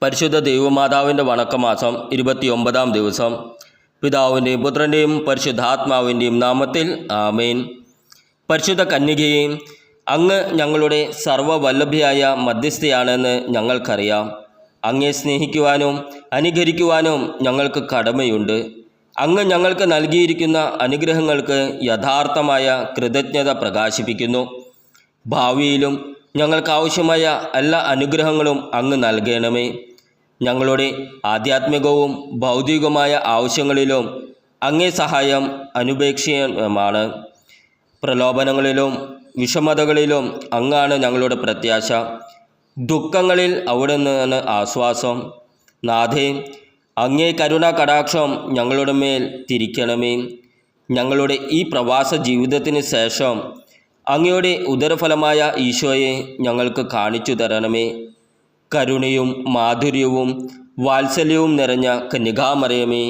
പരിശുദ്ധ ദൈവമാതാവിൻ്റെ വണക്കമാസം 29-ാം ദിവസം. പിതാവിൻ്റെയും പുത്രൻ്റെയും പരിശുദ്ധാത്മാവിൻ്റെയും നാമത്തിൽ ആമേൻ. പരിശുദ്ധ കന്യകയെ, അങ്ങ് ഞങ്ങളുടെ സർവ്വവല്ലഭയായ മധ്യസ്ഥയാണെന്ന് ഞങ്ങൾക്കറിയാം. അങ്ങയെ സ്നേഹിക്കുവാനും അനുകരിക്കുവാനും ഞങ്ങൾക്ക് കടമയുണ്ട്. അങ്ങ് ഞങ്ങൾക്ക് നൽകിയിരിക്കുന്ന അനുഗ്രഹങ്ങൾക്ക് യഥാർത്ഥമായ കൃതജ്ഞത പ്രകാശിപ്പിക്കുന്നു. ഭാവിയിലും ഞങ്ങൾക്കാവശ്യമായ എല്ലാ അനുഗ്രഹങ്ങളും അങ്ങ് നൽകണമേ. ഞങ്ങളുടെ ആധ്യാത്മികവും ഭൗതികവുമായ ആവശ്യങ്ങളിലും അങ്ങേ സഹായം അനുപേക്ഷീയമാണ്. പ്രലോഭനങ്ങളിലും വിഷമതകളിലും അങ്ങാണ് ഞങ്ങളുടെ പ്രത്യാശ. ദുഃഖങ്ങളിൽ അവിടെ നിന്നാണ് ആശ്വാസം. നാഥേ, അങ്ങേ കരുണാ കടാക്ഷം ഞങ്ങളുടെ മേൽ തിരിക്കണമേ. ഞങ്ങളുടെ ഈ പ്രവാസ ജീവിതത്തിന് ശേഷം അങ്ങയുടെ ഉദരഫലമായ ഈശോയെ ഞങ്ങൾക്ക് കാണിച്ചു തരണമേ. കരുണയും മാധുര്യവും വാത്സല്യവും നിറഞ്ഞ കന്യകാമറിയമേ,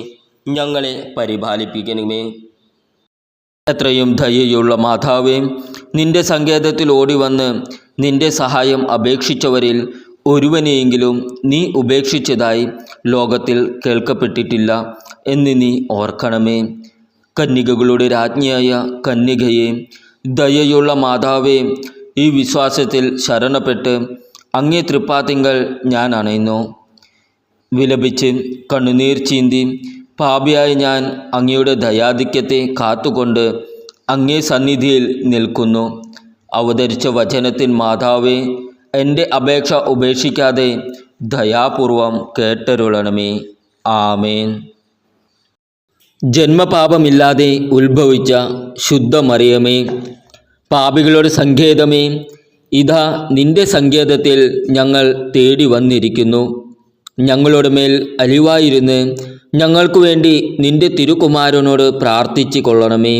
ഞങ്ങളെ പരിപാലിപ്പിക്കണമേ. എത്രയും ദയയുള്ള മാതാവേ, നിന്റെ സങ്കേതത്തിൽ ഓടിവന്ന് നിന്റെ സഹായം അപേക്ഷിച്ചവരിൽ ഒരുവനെയെങ്കിലും നീ ഉപേക്ഷിച്ചതായി ലോകത്തിൽ കേൾക്കപ്പെട്ടിട്ടില്ല എന്ന് നീ ഓർക്കണമേ. കന്യകകളുടെ രാജ്ഞിയായ കന്യകയെ, ദയയുള്ള മാതാവേ, ഈ വിശ്വാസത്തിൽ ശരണപ്പെട്ട് അങ്ങേ തൃപ്പാത്തിങ്കൽ ഞാൻ അണയുന്നു. വിലപിച്ച് കണ്ണുനീർ ചീന്തി പാപിയായ ഞാൻ അങ്ങയുടെ ദയാധിക്യത്തെ കാത്തുകൊണ്ട് അങ്ങേ സന്നിധിയിൽ നിൽക്കുന്നു. അവതരിച്ച വചനത്തിൻ മാതാവേ, എൻ്റെ അപേക്ഷ ഉപേക്ഷിക്കാതെ ദയാപൂർവം കേട്ടരുളണമേ. ആമേൻ. ജന്മപാപമില്ലാതെ ഉത്ഭവിച്ച ശുദ്ധ മറിയമേ, പാപികളുടെ സങ്കേതമേ, ഇതാ നിന്റെ സങ്കേതത്തിൽ ഞങ്ങൾ തേടി വന്നിരിക്കുന്നു. ഞങ്ങളുടെ മേൽ അലിവായിരുന്ന് ഞങ്ങൾക്ക് വേണ്ടി നിന്റെ തിരുകുമാരനോട് പ്രാർത്ഥിച്ചു കൊള്ളണമേ.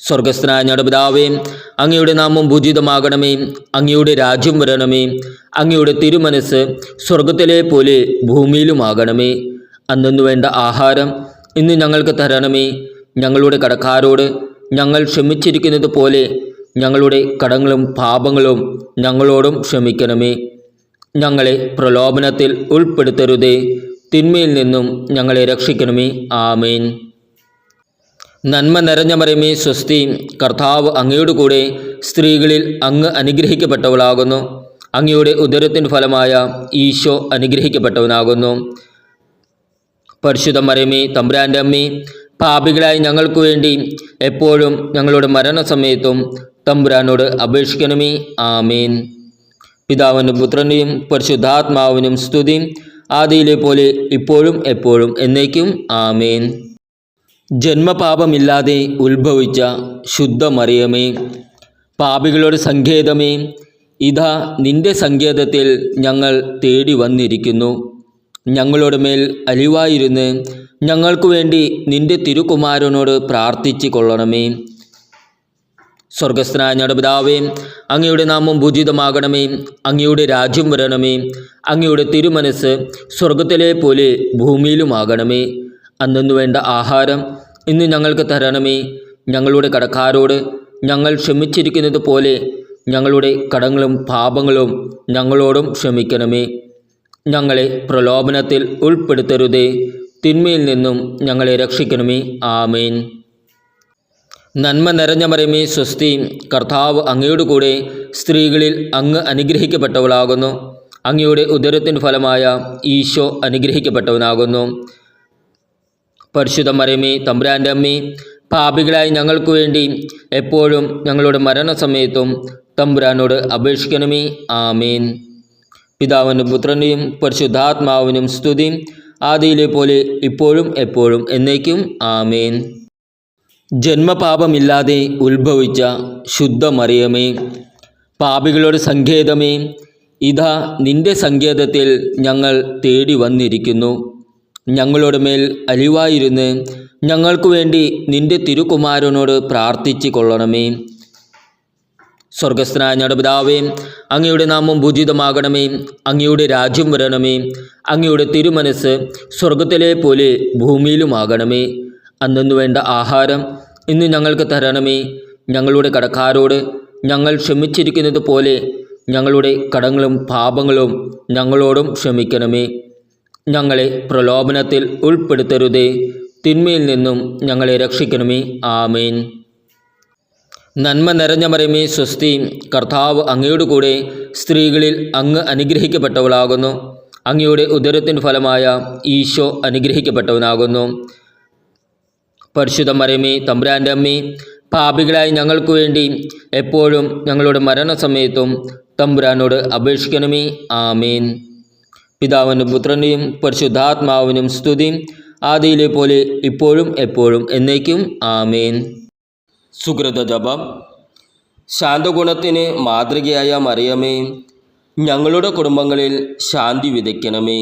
സ്വർഗസ്ഥനായ ഞങ്ങളുടെ പിതാവേ, അങ്ങയുടെ നാമം പൂജിതമാകണമേ. അങ്ങയുടെ രാജ്യം വരണമേ. അങ്ങയുടെ തിരുമനസ് സ്വർഗത്തിലെ പോലെ ഭൂമിയിലുമാകണമേ. അന്നു വേണ്ട ആഹാരം ഇന്ന് ഞങ്ങൾക്ക് തരണമേ. ഞങ്ങളുടെ കടക്കാരോട് ഞങ്ങൾ ക്ഷമിച്ചിരിക്കുന്നത് പോലെ ഞങ്ങളുടെ കടങ്ങളും പാപങ്ങളും ഞങ്ങളോടും ക്ഷമിക്കണമേ. ഞങ്ങളെ പ്രലോഭനത്തിൽ ഉൾപ്പെടുത്തരുതേ. തിന്മയിൽ നിന്നും ഞങ്ങളെ രക്ഷിക്കണമേ. ആമേൻ. നന്മ നിറഞ്ഞ മറിയമേ, സ്വസ്തി. കർത്താവ് അങ്ങയുടെ കൂടെ സ്ത്രീകളിൽ അങ്ങ് അനുഗ്രഹിക്കപ്പെട്ടവളാകുന്നു. അങ്ങയുടെ ഉദരത്തിൻ്റെ ഫലമായ ഈശോ അനുഗ്രഹിക്കപ്പെട്ടവനാകുന്നു. പരിശുദ്ധ മറിയമേ, തമ്പുരാൻ്റെ അമ്മേ, പാപികളായി ഞങ്ങൾക്ക് വേണ്ടി എപ്പോഴും ഞങ്ങളുടെ മരണസമയത്തും തമ്പുരാനോട് അപേക്ഷിക്കണമേ. ആമേൻ. പിതാവിനും പുത്രനെയും പരിശുദ്ധാത്മാവിനും സ്തുതി, ആദിയിലെ പോലെ ഇപ്പോഴും എപ്പോഴും എന്നേക്കും. ആമേൻ. ജന്മപാപമില്ലാതെ ഉത്ഭവിച്ച ശുദ്ധ മറിയമേ, പാപികളുടെ സങ്കേതമേ, ഇതാ നിന്റെ സങ്കേതത്തിൽ ഞങ്ങൾ തേടി വന്നിരിക്കുന്നു. ഞങ്ങളുടെ മേൽ അലിവായിരുന്ന് ഞങ്ങൾക്ക് വേണ്ടി നിന്റെ തിരുകുമാരനോട് പ്രാർത്ഥിച്ചു കൊള്ളണമേ. സ്വർഗസ്ഥനായ ഞങ്ങളുടെ പിതാവേ, അങ്ങയുടെ നാമം പൂജിതമാകണമേ. അങ്ങയുടെ രാജ്യം വരണമേ. അങ്ങയുടെ തിരുമനസ് സ്വർഗത്തിലെ പോലെ ഭൂമിയിലുമാകണമേ. അന്നു വേണ്ട ആഹാരം ഇന്ന് ഞങ്ങൾക്ക് തരണമേ. ഞങ്ങളുടെ കടക്കാരോട് ഞങ്ങൾ ക്ഷമിച്ചിരിക്കുന്നത് പോലെ ഞങ്ങളുടെ കടങ്ങളും പാപങ്ങളും ഞങ്ങളോടും ക്ഷമിക്കണമേ. ഞങ്ങളെ പ്രലോഭനത്തിൽ ഉൾപ്പെടുത്തരുതേ. തിന്മയിൽ നിന്നും ഞങ്ങളെ രക്ഷിക്കണമേ. ആമേൻ. നന്മ നിറഞ്ഞ മറിയമേ, സ്വസ്തി. കർത്താവ് അങ്ങയുടെ കൂടെ സ്ത്രീകളിൽ അങ്ങ് അനുഗ്രഹിക്കപ്പെട്ടവളാകുന്നു. അങ്ങയുടെ ഉദരത്തിൻ്റെ ഫലമായ ഈശോ അനുഗ്രഹിക്കപ്പെട്ടവനാകുന്നു. പരിശുദ്ധ മറിയമേ, തമ്പുരാൻ്റെ അമ്മേ, പാപികളായി ഞങ്ങൾക്ക് വേണ്ടി എപ്പോഴും ഞങ്ങളുടെ മരണസമയത്തും തമ്പുരാനോട് അപേക്ഷിക്കണമേ. ആമേൻ. പിതാവിനും പുത്രനെയും പരിശുദ്ധാത്മാവിനും സ്തുതി, ആദിയിലെ പോലെ ഇപ്പോഴും എപ്പോഴും എന്നേക്കും. ആമേൻ. ജന്മപാപമില്ലാതെ ഉത്ഭവിച്ച ശുദ്ധ മറിയമേ, പാപികളുടെ സങ്കേതമേ, ഇതാ നിന്റെ സങ്കേതത്തിൽ ഞങ്ങൾ തേടി വന്നിരിക്കുന്നു. ഞങ്ങളുടെ മേൽ അലിവായിരുന്ന് ഞങ്ങൾക്ക് വേണ്ടി നിന്റെ തിരുകുമാരനോട് പ്രാർത്ഥിച്ചു കൊള്ളണമേ. സ്വർഗസ്ഥനായ ഞങ്ങളുടെ പിതാവേ, അങ്ങയുടെ നാമം പൂജിതമാകണമേ. അങ്ങയുടെ രാജ്യം വരണമേ. അങ്ങയുടെ തിരുമനസ് സ്വർഗത്തിലെ പോലെ ഭൂമിയിലുമാകണമേ. അന്നു വേണ്ട ആഹാരം ഇന്ന് ഞങ്ങൾക്ക് തരണമേ. ഞങ്ങളുടെ കടക്കാരോട് ഞങ്ങൾ ക്ഷമിച്ചിരിക്കുന്നത് പോലെ ഞങ്ങളുടെ കടങ്ങളും പാപങ്ങളും ഞങ്ങളോടും ക്ഷമിക്കണമേ. ഞങ്ങളെ പ്രലോഭനത്തിൽ ഉൾപ്പെടുത്തരുതേ, തിന്മയിൽ നിന്നും ഞങ്ങളെ രക്ഷിക്കണമേ. ആമേൻ. നന്മ നിറഞ്ഞ മറിയമേ സ്വസ്തി, കർത്താവ് അങ്ങയോട് കൂടെ സ്ത്രീകളിൽ അങ്ങ് അനുഗ്രഹിക്കപ്പെട്ടവളാകുന്നു. അങ്ങയുടെ ഉദരത്തിൻ ഫലമായ ഈശോ അനുഗ്രഹിക്കപ്പെട്ടവനാകുന്നു. പരിശുദ്ധ മറിയമേ തമ്പുരാൻ്റെ അമ്മേ, പാപികളായി ഞങ്ങൾക്ക് വേണ്ടി എപ്പോഴും ഞങ്ങളുടെ മരണസമയത്തും തമ്പുരാനോട് അപേക്ഷിക്കണമേ. ആമേൻ. പിതാവിനും പുത്രനെയും പരിശുദ്ധാത്മാവിനും സ്തുതി, ആദിയിലെ പോലെ ഇപ്പോഴും എപ്പോഴും എന്നേക്കും. ആമേൻ. സുകൃത ജപം. ശാന്തഗുണത്തിന് മാതൃകയായ മറിയമേ, ഞങ്ങളുടെ കുടുംബങ്ങളിൽ ശാന്തി വിതയ്ക്കണമേ.